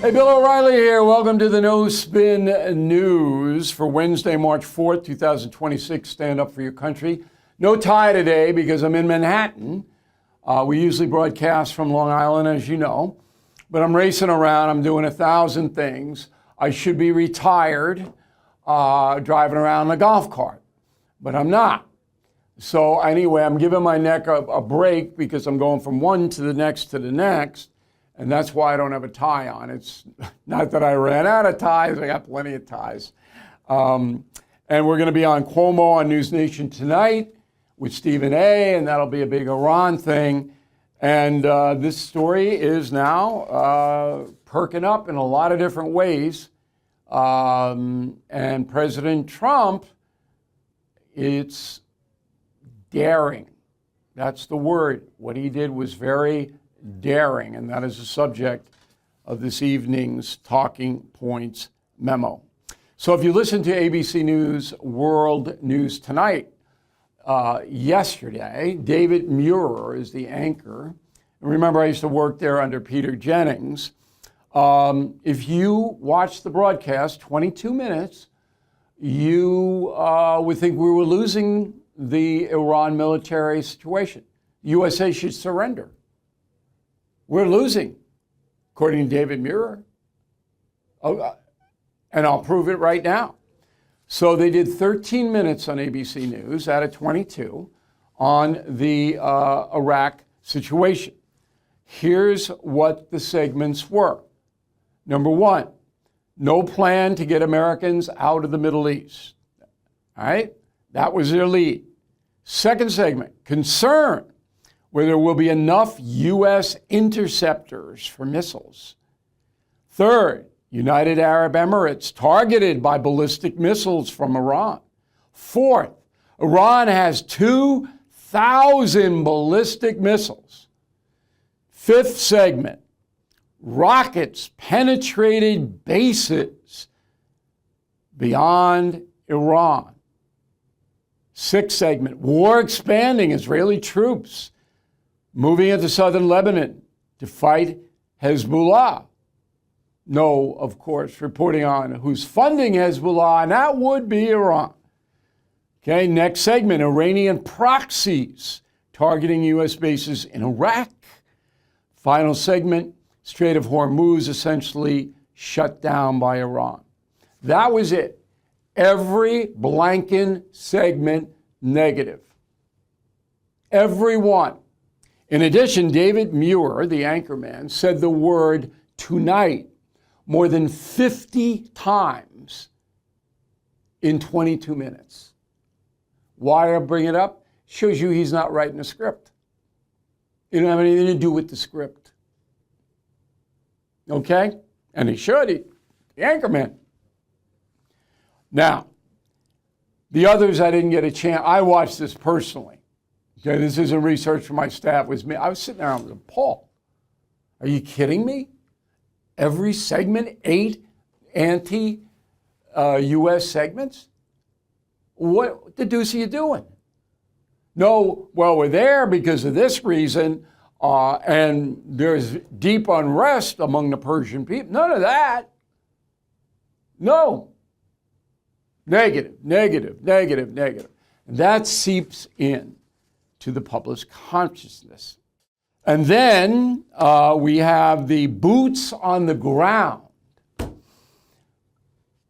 Hey, Bill O'Reilly here. Welcome to the No Spin News for Wednesday, March 4th, 2026. Stand up for your country. No tie today because I'm in Manhattan. We usually broadcast from Long Island, as you know, but I'm racing around. I'm doing 1,000 things. I should be retired, driving around in a golf cart, but I'm not. So anyway, I'm giving my neck a break because I'm going from one to the next to the next. And that's why I don't have a tie on. It's not that I ran out of ties. I got plenty of ties. And we're going to be on Cuomo on News Nation tonight with Stephen A., and that'll be a big Iran thing. And this story is now perking up in a lot of different ways. And President Trump, it's daring. That's the word. What he did was very daring, and that is the subject of this evening's Talking Points Memo. So if you listen to ABC News World News Tonight, yesterday, David Muir is the anchor. And remember, I used to work there under Peter Jennings. If you watch the broadcast, 22 minutes, you would think we were losing the Iran military situation. USA should surrender. We're losing, according to David Muir. Oh, and I'll prove it right now. So they did 13 minutes on ABC News out of 22 on the Iraq situation. Here's what the segments were. Number one, no plan to get Americans out of the Middle East. All right? That was their lead. Second segment, concern where there will be enough U.S. interceptors for missiles. Third, United Arab Emirates targeted by ballistic missiles from Iran. Fourth, Iran has 2,000 ballistic missiles. Fifth segment, rockets penetrated bases beyond Iran. Sixth segment, war expanding, Israeli troops moving into southern Lebanon to fight Hezbollah. No, of course, reporting on who's funding Hezbollah, and that would be Iran. Okay, next segment, Iranian proxies targeting U.S. bases in Iraq. Final segment, Strait of Hormuz essentially shut down by Iran. That was it. Every blanking segment negative. Every one. In addition, David Muir, the anchorman, said the word tonight more than 50 times in 22 minutes. Why I bring it up? Shows you he's not writing a script. You don't have anything to do with the script. Okay? And he should, the anchorman. Now, the others I didn't get a chance. I watched this personally. Okay, this isn't research from my staff. It was me. I was sitting there and I was appalled. Are you kidding me? Every segment, 8 anti-U.S. segments? What the deuce are you doing? No, well, we're there because of this reason, and there's deep unrest among the Persian people. None of that. No. Negative, negative, negative, negative. And that seeps in to the public's consciousness. And then we have the boots on the ground.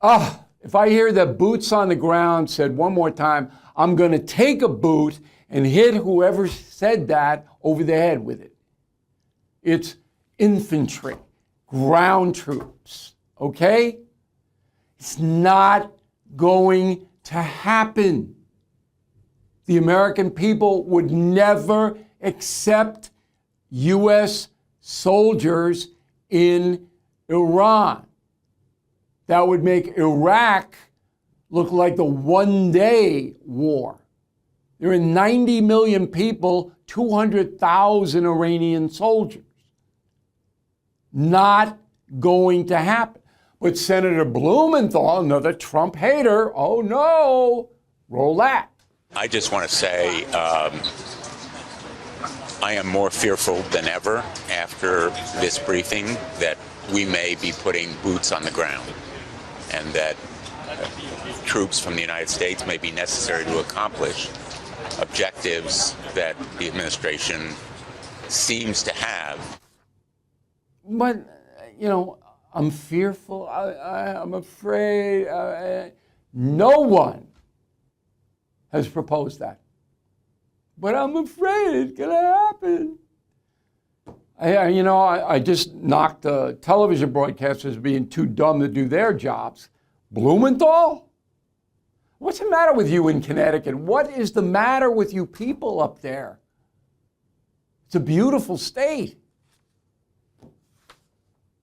If I hear the boots on the ground said one more time, I'm going to take a boot and hit whoever said that over the head with it. It's infantry, ground troops, okay? It's not going to happen. The American people would never accept U.S. soldiers in Iran. That would make Iraq look like the one-day war. There are 90 million people, 200,000 Iranian soldiers. Not going to happen. But Senator Blumenthal, another Trump hater, oh no, roll that. I just want to say I am more fearful than ever after this briefing that we may be putting boots on the ground and that troops from the United States may be necessary to accomplish objectives that the administration seems to have. But, you know, I'm fearful. I'm afraid. No one has proposed that. But I'm afraid it's going to happen. I just knocked the television broadcasters being too dumb to do their jobs. Blumenthal? What's the matter with you in Connecticut? What is the matter with you people up there? It's a beautiful state.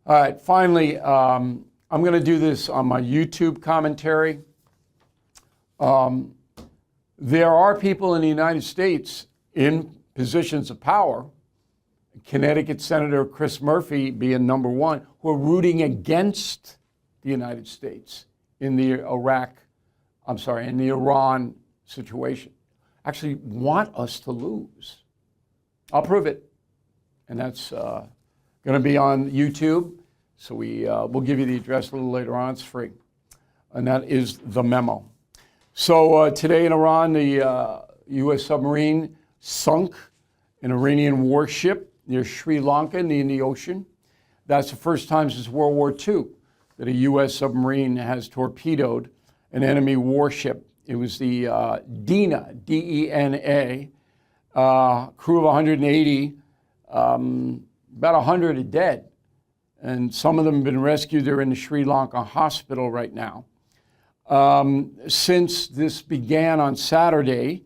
All right, finally, I'm going to do this on my YouTube commentary. There are people in the United States in positions of power, Connecticut Senator Chris Murphy being number one, who are rooting against the United States in the Iran situation. Actually want us to lose. I'll prove it. And that's going to be on YouTube. So we'll give you the address a little later on. It's free. And that is the memo. So today in Iran, the U.S. submarine sunk an Iranian warship near Sri Lanka in the Indian Ocean. That's the first time since World War II that a U.S. submarine has torpedoed an enemy warship. It was the Dena, D-E-N-A, crew of 180, about 100 are dead. And some of them have been rescued. They're in the Sri Lanka hospital right now. Since this began on Saturday,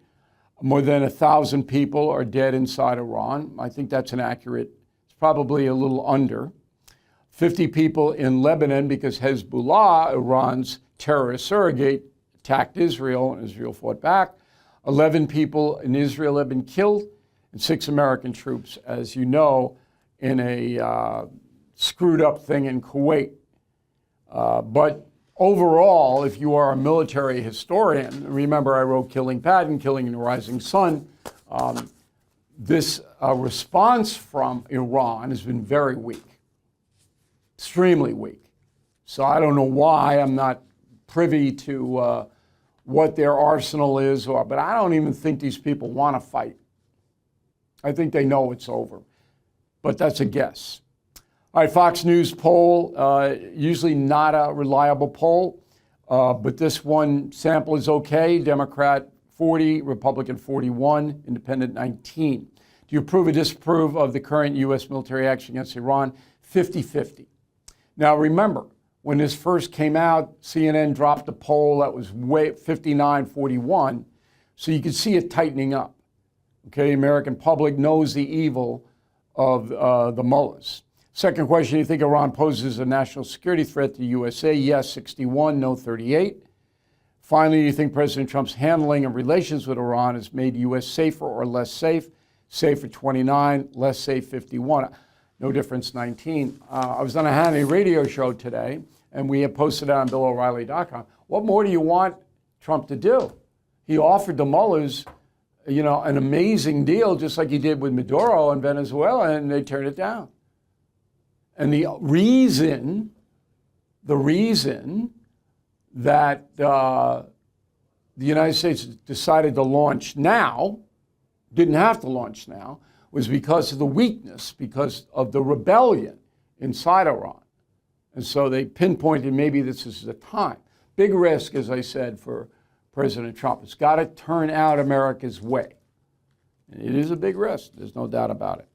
more than 1,000 people are dead inside Iran. I think that's inaccurate. It's probably a little under. 50 people in Lebanon because Hezbollah, Iran's terrorist surrogate, attacked Israel and Israel fought back. 11 people in Israel have been killed and 6 American troops, as you know, in a screwed up thing in Kuwait. But overall, if you are a military historian, remember I wrote Killing Patton, Killing the Rising Sun, this response from Iran has been very weak, extremely weak. So I don't know why. I'm not privy to what their arsenal is, but I don't even think these people want to fight. I think they know it's over, but that's a guess. All right, Fox News poll, usually not a reliable poll, but this one sample is okay. Democrat 40, Republican 41, Independent 19. Do you approve or disapprove of the current U.S. military action against Iran? 50-50. Now remember, when this first came out, CNN dropped a poll that was 59-41, so you could see it tightening up. Okay, American public knows the evil of the mullahs. Second question, do you think Iran poses a national security threat to the USA? Yes, 61, no, 38. Finally, do you think President Trump's handling of relations with Iran has made the U.S. safer or less safe? Safer 29, less safe 51. No difference 19. I was on a Hannity radio show today, and we have posted it on BillO'Reilly.com. What more do you want Trump to do? He offered the mullahs, an amazing deal, just like he did with Maduro in Venezuela, and they turned it down. And the reason that the United States decided to launch now, didn't have to launch now, was because of the weakness, because of the rebellion inside Iran. And so they pinpointed maybe this is the time. Big risk, as I said, for President Trump. It's got to turn out America's way. And it is a big risk. There's no doubt about it.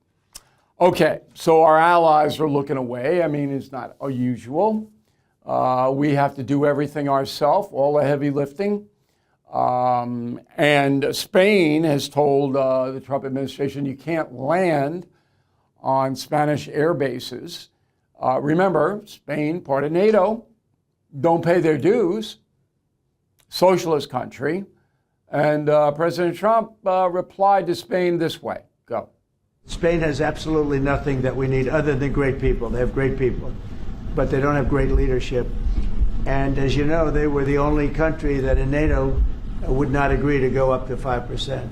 Okay, so our allies are looking away. I mean, it's not unusual. We have to do everything ourselves, all the heavy lifting. And Spain has told the Trump administration you can't land on Spanish air bases. Remember, Spain, part of NATO, don't pay their dues. Socialist country. And President Trump replied to Spain this way. Go. Spain has absolutely nothing that we need other than great people. They have great people, but they don't have great leadership. And as you know, they were the only country that in NATO would not agree to go up to 5%.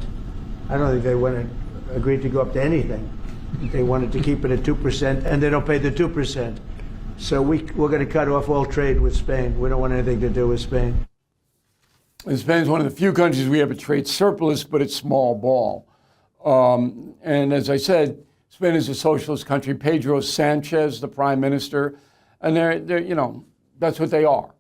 I don't think they went agreed to go up to anything. They wanted to keep it at 2%, and they don't pay the 2%. So we're going to cut off all trade with Spain. We don't want anything to do with Spain. And Spain is one of the few countries we have a trade surplus, but it's small ball. And as I said, Spain is a socialist country. Pedro Sanchez, the prime minister, and they're that's what they are.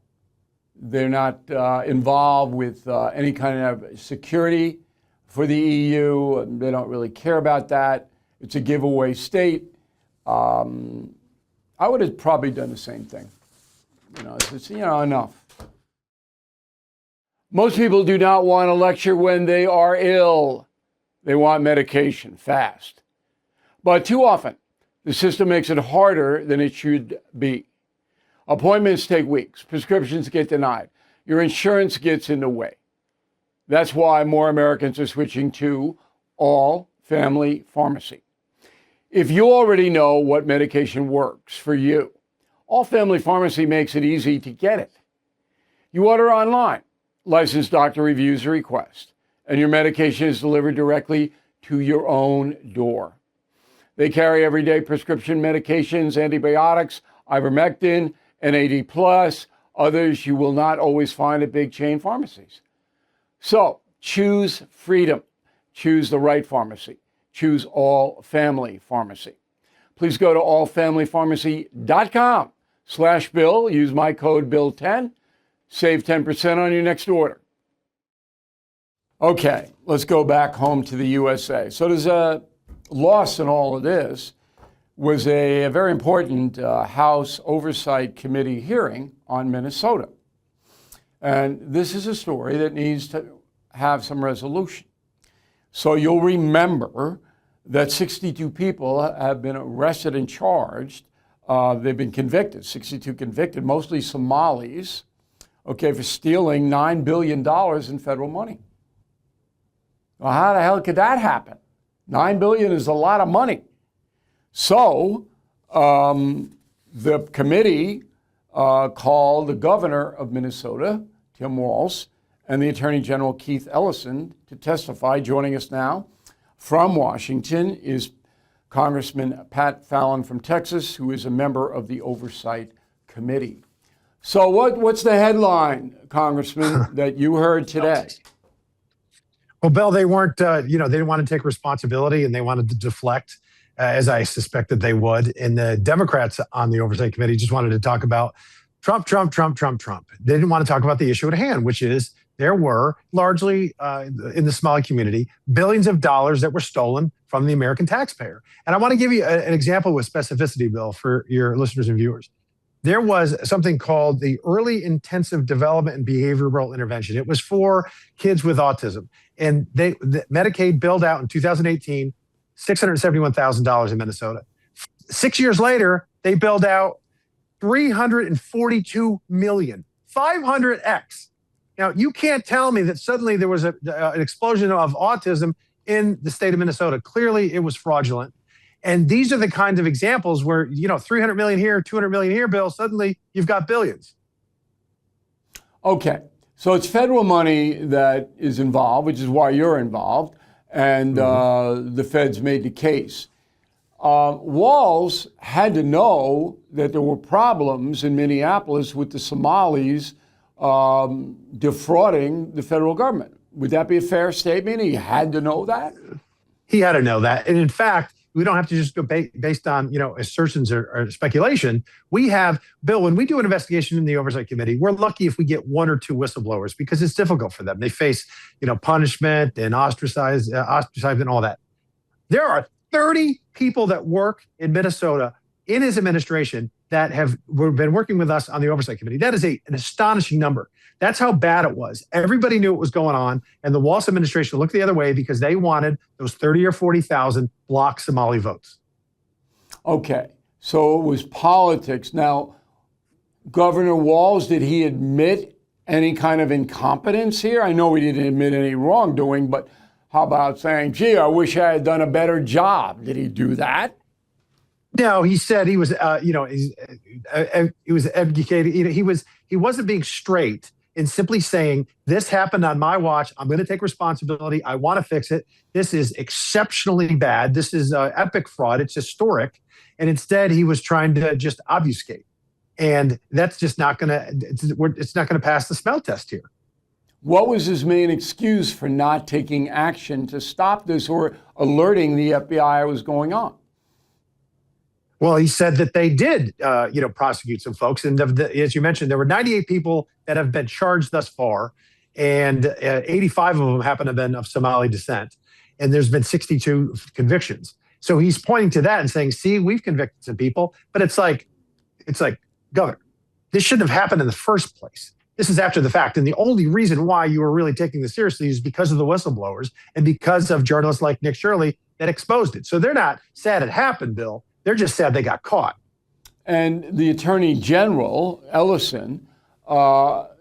They're not involved with any kind of security for the EU. They don't really care about that. It's a giveaway state. I would have probably done the same thing. It's enough. Most people do not want a lecture when they are ill. They want medication fast. But too often, the system makes it harder than it should be. Appointments take weeks. Prescriptions get denied. Your insurance gets in the way. That's why more Americans are switching to all family pharmacy. If you already know what medication works for you, all family pharmacy makes it easy to get it. You order online. Licensed doctor reviews a request, and your medication is delivered directly to your own door. They carry everyday prescription medications, antibiotics, ivermectin, NAD+, others you will not always find at big chain pharmacies. So choose freedom. Choose the right pharmacy. Choose All Family Pharmacy. Please go to allfamilypharmacy.com/Bill. Use my code BILL10. Save 10% on your next order. Okay, let's go back home to the USA. So there's a loss in all of this was a very important House Oversight Committee hearing on Minnesota. And this is a story that needs to have some resolution. So you'll remember that 62 people have been arrested and charged. They've been convicted, 62 convicted, mostly Somalis, for stealing $9 billion in federal money. Well, how the hell could that happen? $9 billion is a lot of money. So the committee called the governor of Minnesota, Tim Walz, and the Attorney General, Keith Ellison, to testify. Joining us now from Washington is Congressman Pat Fallon from Texas, who is a member of the Oversight Committee. So what's the headline, Congressman, that you heard today? Well, Bill, they weren't, they didn't want to take responsibility, and they wanted to deflect, as I suspected they would. And the Democrats on the Oversight Committee just wanted to talk about Trump. They didn't want to talk about the issue at hand, which is there were largely in the Somali community billions of dollars that were stolen from the American taxpayer. And I want to give you an example with specificity, Bill, for your listeners and viewers. There was something called the Early Intensive Development and Behavioral Intervention. It was for kids with autism. And Medicaid billed out in 2018 $671,000 in Minnesota. 6 years later, they billed out $342 million, 500x. Now, you can't tell me that suddenly there was an explosion of autism in the state of Minnesota. Clearly, it was fraudulent. And these are the kinds of examples where, $300 million here, $200 million here, Bill, suddenly you've got billions. Okay, so it's federal money that is involved, which is why you're involved, and the feds made the case. Walz had to know that there were problems in Minneapolis with the Somalis defrauding the federal government. Would that be a fair statement? He had to know that? He had to know that. And in fact, we don't have to just go based on, assertions or speculation. We have, Bill, when we do an investigation in the Oversight Committee, we're lucky if we get one or two whistleblowers because it's difficult for them. They face, punishment and ostracized and all that. There are 30 people that work in Minnesota in his administration that have been working with us on the Oversight Committee. That is an astonishing number. That's how bad it was. Everybody knew what was going on, and the Walz administration looked the other way because they wanted those 30 or 40,000 block Somali votes. Okay, so it was politics. Now, Governor Walz, did he admit any kind of incompetence here? I know he didn't admit any wrongdoing, but how about saying, gee, I wish I had done a better job? Did he do that? No, he said he was, he was educated. He wasn't being straight. in simply saying, this happened on my watch. I'm going to take responsibility. I want to fix it. This is exceptionally bad. This is epic fraud. It's historic. And instead, he was trying to just obfuscate. And that's just not going to, it's not going to pass the smell test here. What was his main excuse for not taking action to stop this or alerting the FBI was going on? Well, he said that they did, prosecute some folks. And as you mentioned, there were 98 people that have been charged thus far, and 85 of them happen to have been of Somali descent. And there's been 62 convictions. So he's pointing to that and saying, see, we've convicted some people. But it's like, Governor, this shouldn't have happened in the first place. This is after the fact. And the only reason why you were really taking this seriously is because of the whistleblowers and because of journalists like Nick Shirley that exposed it. So they're not sad it happened, Bill. They're just sad they got caught. And the Attorney General, Ellison,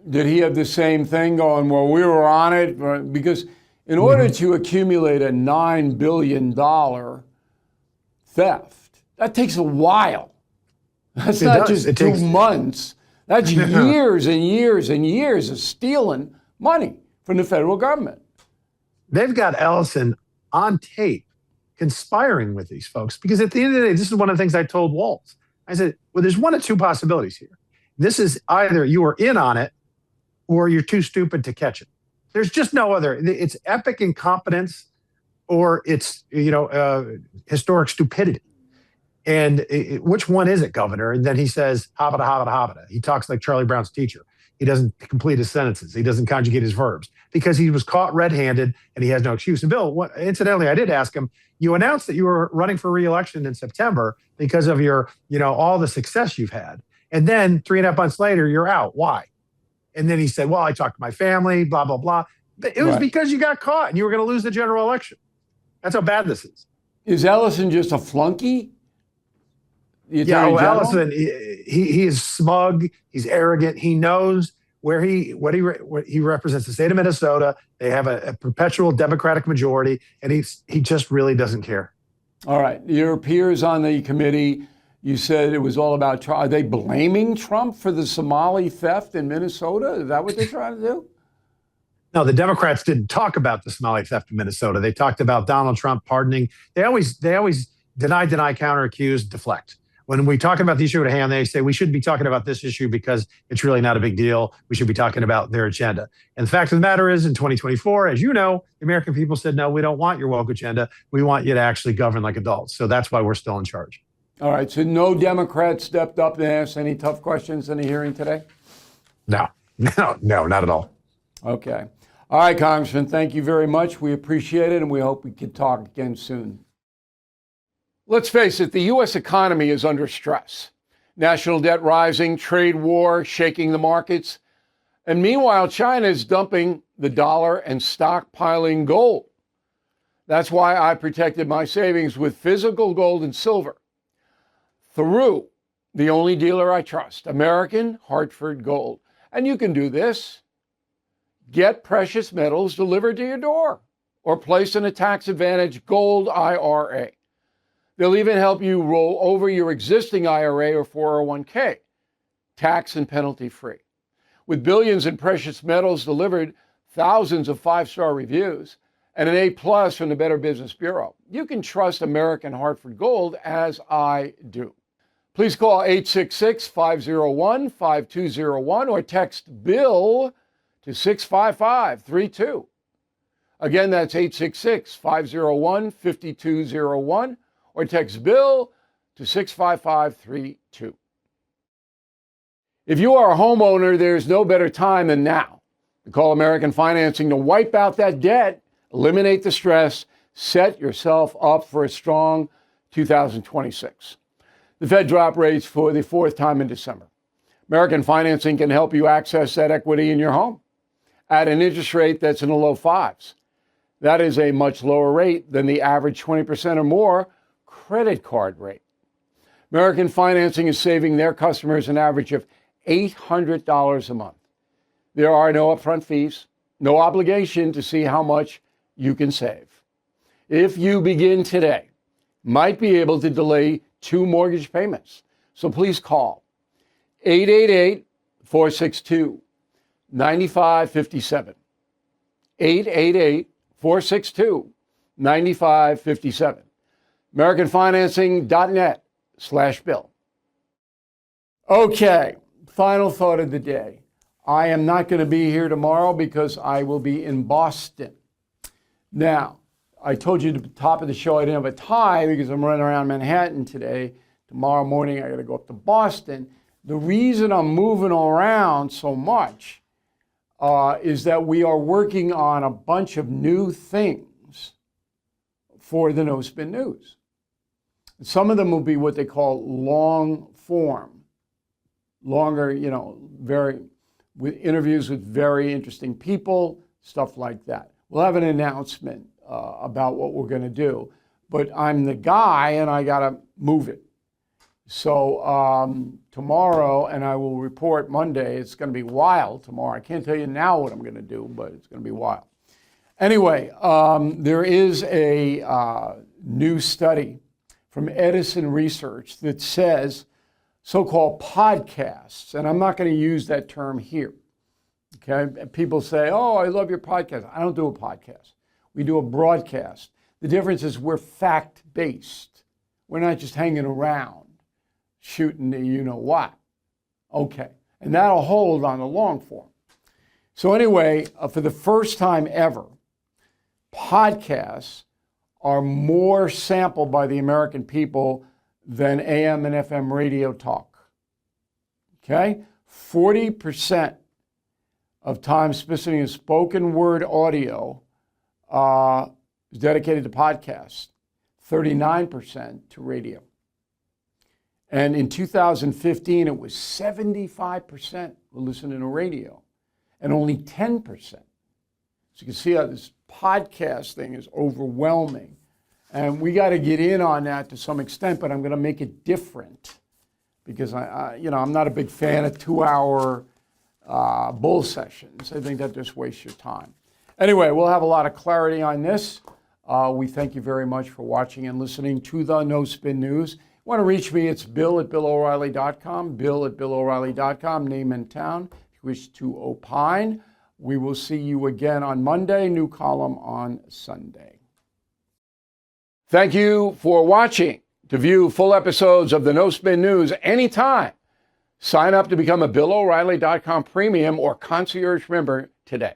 did he have the same thing going, well, we were on it? Because in order to accumulate a $9 billion theft, that takes a while. That's not just 2 months. That's years and years and years of stealing money from the federal government. They've got Ellison on tape conspiring with these folks, because at the end of the day, this is one of the things I told Waltz. I said, well, there's one of two possibilities here. This is either you are in on it or you're too stupid to catch it. There's just no other. It's epic incompetence or it's, historic stupidity. And which one is it, Governor? And then he says, habada, habada, habada. He talks like Charlie Brown's teacher. He doesn't complete his sentences. He doesn't conjugate his verbs because he was caught red-handed and he has no excuse. And Bill, incidentally, I did ask him, you announced that you were running for re-election in September because of your, all the success you've had. And then 3.5 months later, you're out. Why? And then he said, well, I talked to my family, blah, blah, blah. It was because you got caught and you were going to lose the general election. That's how bad this is. Is Ellison just a flunky? Yeah, well, Ellison, he is smug. He's arrogant. He knows what he represents the state of Minnesota. They have a perpetual Democratic majority, and he just really doesn't care. All right. Your peers on the committee, you said it was all about Trump. Are they blaming Trump for the Somali theft in Minnesota? Is that what they're trying to do? No, the Democrats didn't talk about the Somali theft in Minnesota. They talked about Donald Trump pardoning. They always deny, counter, accuse, deflect. When we talk about the issue at hand, they say we shouldn't be talking about this issue because it's really not a big deal. We should be talking about their agenda. And the fact of the matter is, in 2024, as you know, the American people said, no, we don't want your woke agenda. We want you to actually govern like adults. So that's why we're still in charge. All right. So no Democrat stepped up and asked any tough questions in the hearing today? No, not at all. Okay. All right, Congressman, thank you very much. We appreciate it, and we hope we can talk again soon. Let's face it, the U.S. economy is under stress. National debt rising, trade war shaking the markets. And meanwhile, China is dumping the dollar and stockpiling gold. That's why I protected my savings with physical gold and silver through the only dealer I trust, American Hartford Gold. And you can do this. Get precious metals delivered to your door or place in a tax-advantaged gold IRA. They'll even help you roll over your existing IRA or 401k, tax and penalty free. With billions in precious metals delivered, thousands of 5-star reviews, and an A+ from the Better Business Bureau, you can trust American Hartford Gold as I do. Please call 866-501-5201 or text BILL to 65532. Again, that's 866-501-5201. Or text BILL to 65532. If you are a homeowner, there's no better time than now to call American Financing to wipe out that debt, eliminate the stress, set yourself up for a strong 2026. The Fed dropped rates for the 4th time in December. American Financing can help you access that equity in your home at an interest rate that's in the low 5s. That is a much lower rate than the average 20% or more credit card rate. American Financing is saving their customers an average of $800 a month. There are no upfront fees, no obligation to see how much you can save. If you begin today, might be able to delay 2 mortgage payments. So please call 888-462-9700 9557. 888-462-9557. AmericanFinancing.net/bill. Okay, final thought of the day. I am not going to be here tomorrow because I will be in Boston. Now, I told you at the top of the show I didn't have a tie because I'm running around Manhattan today. Tomorrow morning I got to go up to Boston. The reason I'm moving around so much is that we are working on a bunch of new things for the No Spin News. Some of them will be what they call long form, longer, with interviews with very interesting people, stuff like that. We'll have an announcement about what we're going to do, but I'm the guy and I got to move it. So tomorrow, and I will report Monday, it's going to be wild tomorrow. I can't tell you now what I'm going to do, but it's going to be wild. Anyway, there is a new study from Edison Research that says so-called podcasts, and I'm not going to use that term here. Okay, people say, "Oh, I love your podcast." I don't do a podcast. We do a broadcast. The difference is we're fact-based. We're not just hanging around shooting the you-know-what. Okay, and that'll hold on the long form. So anyway, for the first time ever, podcasts are more sampled by the American people than AM and FM radio talk. Okay? 40% of time spent in spoken word audio is dedicated to podcasts, 39% to radio. And in 2015, it was 75% were listening to radio and only 10%. So you can see how this podcast thing is overwhelming. And we got to get in on that to some extent, but I'm going to make it different because I'm not a big fan of 2-hour bull sessions. I think that just wastes your time. Anyway, we'll have a lot of clarity on this. We thank you very much for watching and listening to the No Spin News. You want to reach me, it's bill@BillO'Reilly.com, bill@BillO'Reilly.com, name and town. If you wish to opine, we will see you again on Monday, new column on Sunday. Thank you for watching. To view full episodes of the No Spin News anytime, sign up to become a BillO'Reilly.com premium or concierge member today.